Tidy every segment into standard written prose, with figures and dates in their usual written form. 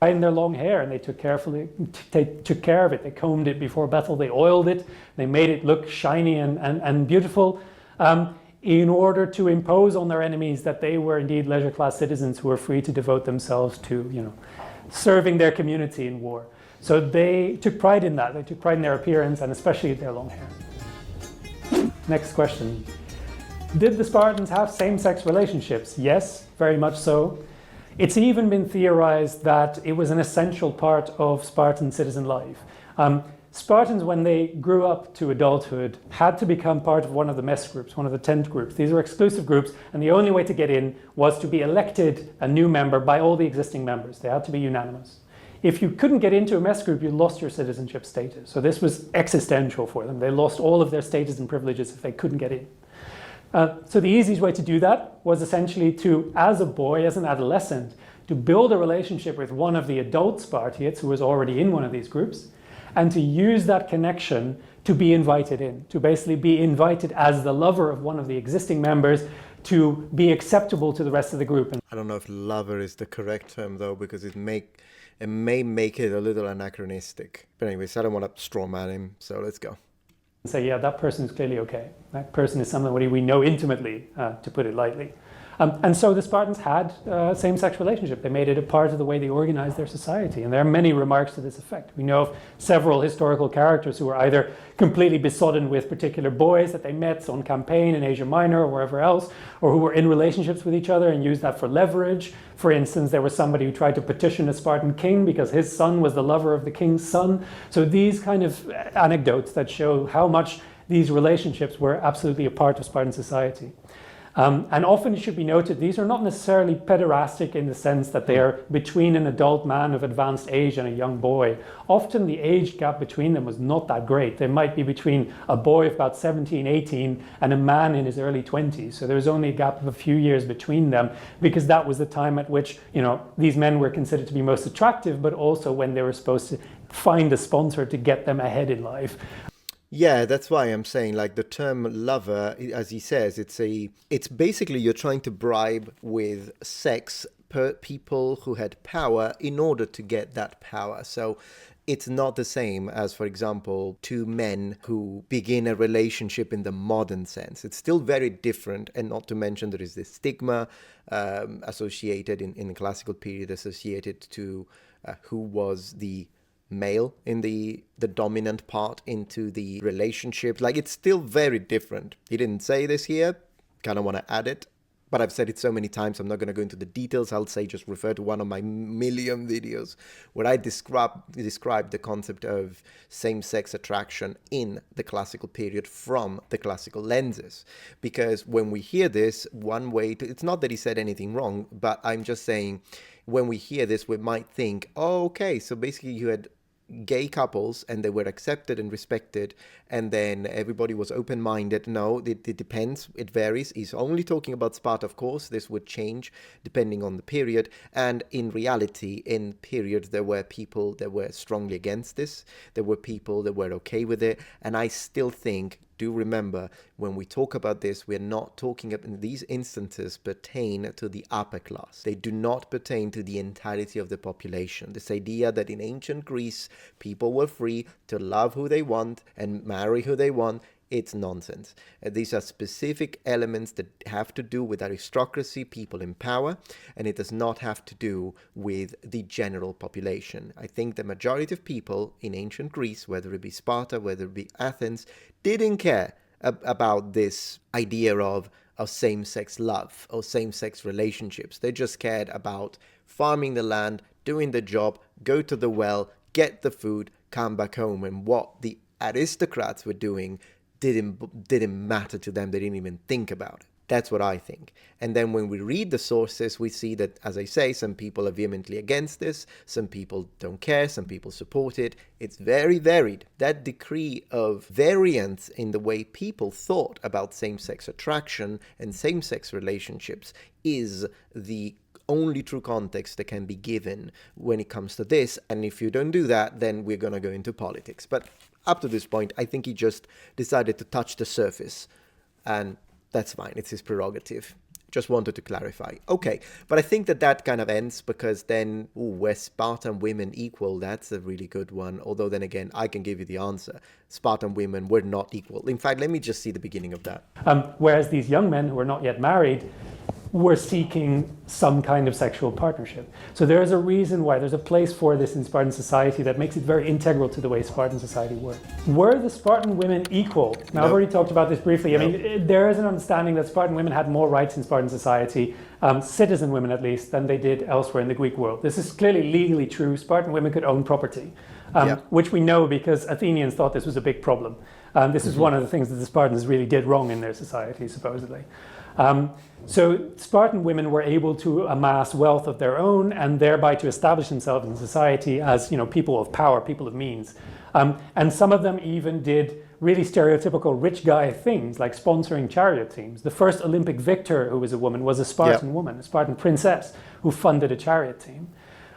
in their long hair, and they took care of it. They combed it before battle, they oiled it, they made it look shiny and beautiful, in order to impose on their enemies that they were indeed leisure class citizens who were free to devote themselves to, serving their community in war. So they took pride in that. They took pride in their appearance and especially their long hair. Next question. Did the Spartans have same-sex relationships? Yes, very much so. It's even been theorized that it was an essential part of Spartan citizen life. Spartans, when they grew up to adulthood, had to become part of one of the mess groups, one of the tent groups. These were exclusive groups, and the only way to get in was to be elected a new member by all the existing members. They had to be unanimous. If you couldn't get into a mess group, you lost your citizenship status. So this was existential for them. They lost all of their status and privileges if they couldn't get in. So the easiest way to do that was essentially to, as a boy, as an adolescent, to build a relationship with one of the adult Spartiates who was already in one of these groups, and to use that connection to be invited in, to basically be invited as the lover of one of the existing members to be acceptable to the rest of the group. I don't know if lover is the correct term though, because it may make it a little anachronistic. But anyways, I don't want to straw man him, so let's go. Say, yeah, that person is clearly okay. That person is somebody we know intimately, to put it lightly. And so the Spartans had a same-sex relationship. They made it a part of the way they organized their society. And there are many remarks to this effect. We know of several historical characters who were either completely besotted with particular boys that they met on campaign in Asia Minor or wherever else, or who were in relationships with each other and used that for leverage. For instance, there was somebody who tried to petition a Spartan king because his son was the lover of the king's son. So these kind of anecdotes that show how much these relationships were absolutely a part of Spartan society. And often it should be noted, these are not necessarily pederastic in the sense that they are between an adult man of advanced age and a young boy. Often the age gap between them was not that great. They might be between a boy of about 17, 18 and a man in his early 20s. So there was only a gap of a few years between them, because that was the time at which, these men were considered to be most attractive, but also when they were supposed to find a sponsor to get them ahead in life. Yeah, that's why I'm saying, like, the term lover, as he says, it's basically you're trying to bribe with sex people who had power in order to get that power. So it's not the same as, for example, two men who begin a relationship in the modern sense. It's still very different, and not to mention there is this stigma associated in the classical period associated to who was the male in the dominant part into the relationship. Like, it's still very different. He didn't say this here, kind of want to add it, but I've said it so many times, I'm not going to go into the details. I'll say just refer to one of my million videos where I describe the concept of same-sex attraction in the classical period from the classical lenses. Because when we hear this, one way to, it's not that he said anything wrong, but I'm just saying, when we hear this, we might think, oh, okay, so basically you had gay couples and they were accepted and respected, and then everybody was open-minded. No, it depends, it varies. He's only talking about Sparta, of course. This would change depending on the period, and in reality, in periods there were people that were strongly against this, there were people that were okay with it. And I still think, do remember, when we talk about this, we're not talking about, these instances pertain to the upper class. They do not pertain to the entirety of the population. This idea that in ancient Greece, people were free to love who they want and marry who they want, it's nonsense. These are specific elements that have to do with aristocracy, people in power, and it does not have to do with the general population. I think the majority of people in ancient Greece, whether it be Sparta, whether it be Athens, didn't care about this idea of same-sex love or same-sex relationships. They just cared about farming the land, doing the job, go to the well, get the food, come back home. And what the aristocrats were doing didn't matter to them. They didn't even think about it. That's what I think. And then when we read the sources, we see that, as I say, some people are vehemently against this, some people don't care, some people support it. It's very varied. That degree of variance in the way people thought about same-sex attraction and same-sex relationships is the only true context that can be given when it comes to this. And if you don't do that, then we're going to go into politics. But up to this point, I think he just decided to touch the surface, and that's fine. It's his prerogative. Just wanted to clarify. Okay, but I think that kind of ends because then, were Spartan women equal? That's a really good one. Although then again, I can give you the answer. Spartan women were not equal. In fact, let me just see the beginning of that. Whereas these young men who were not yet married were seeking some kind of sexual partnership. So there is a reason why there's a place for this in Spartan society that makes it very integral to the way Spartan society worked. Were the Spartan women equal? Now, I've already talked about this briefly. I mean, there is an understanding that Spartan women had more rights in Spartan society, citizen women at least, than they did elsewhere in the Greek world. This is clearly legally true. Spartan women could own property, which we know because Athenians thought this was a big problem. This is one of the things that the Spartans really did wrong in their society, supposedly. So Spartan women were able to amass wealth of their own and thereby to establish themselves in society as, people of power, people of means. And some of them even did really stereotypical rich guy things like sponsoring chariot teams. The first Olympic victor who was a woman was a Spartan woman, a Spartan princess who funded a chariot team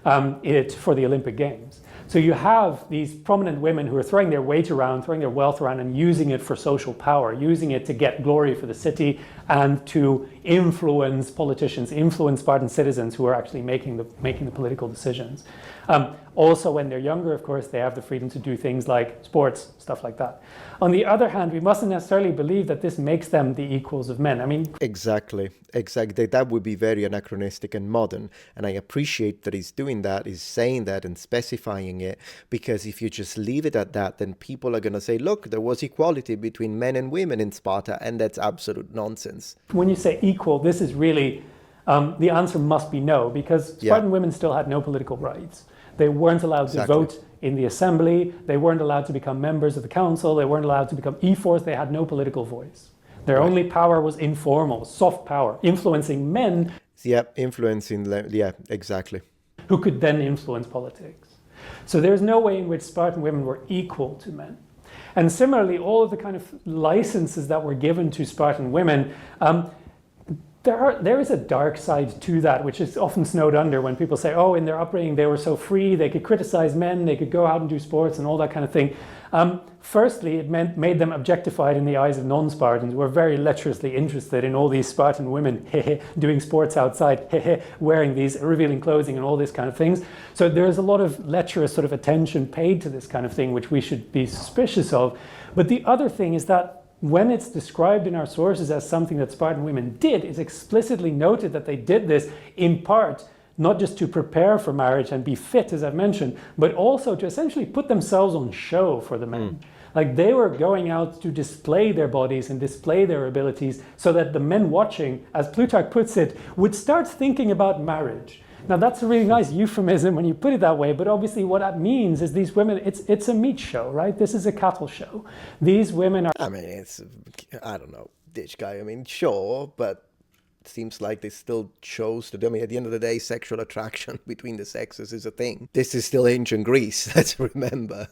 for the Olympic Games. So you have these prominent women who are throwing their weight around, throwing their wealth around and using it for social power, using it to get glory for the city and to influence politicians, influence Spartan citizens who are actually making the political decisions. Also, when they're younger, of course, they have the freedom to do things like sports, stuff like that. On the other hand, we mustn't necessarily believe that this makes them the equals of men. I mean... Exactly. That would be very anachronistic and modern. And I appreciate that he's doing that, he's saying that and specifying it, because if you just leave it at that, then people are going to say, look, there was equality between men and women in Sparta, and that's absolute nonsense. When you say equal, this is really... the answer must be no, because Spartan women still had no political rights. They weren't allowed to vote in the assembly. They weren't allowed to become members of the council. They weren't allowed to become ephors. They had no political voice. Their only power was informal, soft power, influencing men. Exactly. Who could then influence politics. So there's no way in which Spartan women were equal to men. And similarly, all of the kind of licenses that were given to Spartan women, there is a dark side to that, which is often snowed under when people say, oh, in their upbringing, they were so free, they could criticize men, they could go out and do sports and all that kind of thing. Firstly, it made them objectified in the eyes of non-Spartans who were very lecherously interested in all these Spartan women doing sports outside, wearing these revealing clothing and all this kind of things. So there's a lot of lecherous sort of attention paid to this kind of thing, which we should be suspicious of. But the other thing is that when it's described in our sources as something that Spartan women did, it's explicitly noted that they did this in part, not just to prepare for marriage and be fit, as I've mentioned, but also to essentially put themselves on show for the men. Like they were going out to display their bodies and display their abilities so that the men watching, as Plutarch puts it, would start thinking about marriage. Now that's a really nice euphemism when you put it that way, but obviously what that means is these women, it's a meat show, right? This is a cattle show. These women are... I mean, I don't know, ditch guy. I mean, sure, but it seems like they still chose to do. I mean, at the end of the day, sexual attraction between the sexes is a thing. This is still ancient Greece, let's remember.